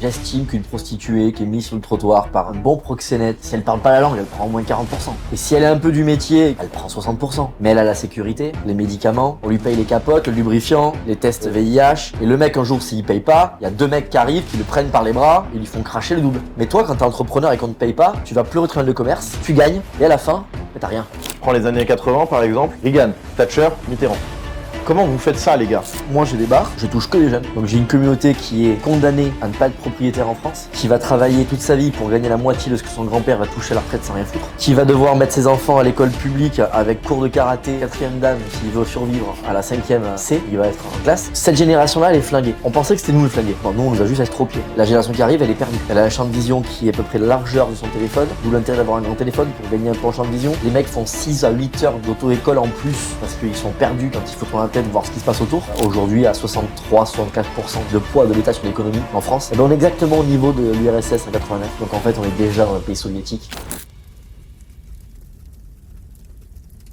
J'estime qu'une prostituée qui est mise sur le trottoir par un bon proxénète, si elle parle pas la langue, elle prend au moins 40%. Et si elle est un peu du métier, elle prend 60%. Mais elle a la sécurité, les médicaments, on lui paye les capotes, le lubrifiant, les tests VIH. Et le mec, un jour, s'il paye pas, il y a 2 mecs qui arrivent, qui le prennent par les bras et lui font cracher le double. Mais toi, quand t'es entrepreneur et qu'on ne te paye pas, tu vas pleurer au tribunal de commerce, tu gagnes, et à la fin, t'as rien. Prends les années 80 par exemple, Reagan, Thatcher, Mitterrand. Comment vous faites ça les gars? Moi j'ai des bars, je touche que les jeunes. Donc j'ai une communauté qui est condamnée à ne pas être propriétaire en France, qui va travailler toute sa vie pour gagner la moitié de ce que son grand-père va toucher à la retraite sans rien foutre, qui va devoir mettre ses enfants à l'école publique avec cours de karaté, 4ème dan, s'il veut survivre à la 5ème C, il va être en classe. Cette génération-là, elle est flinguée. On pensait que c'était nous le flingué. Non, nous on nous a juste estropiés. La génération qui arrive, elle est perdue. Elle a un champ de vision qui est à peu près la largeur de son téléphone, d'où l'intérêt d'avoir un grand téléphone pour gagner un peu en champ de vision. Les mecs font 6 à 8 heures d'auto-école en plus parce qu'ils sont perdus quand il faut tourner la tête, voir ce qui se passe autour. Aujourd'hui, à 63-64% de poids de l'État sur l'économie en France, et ben on est exactement au niveau de l'URSS en 89. Donc en fait, on est déjà dans un pays soviétique.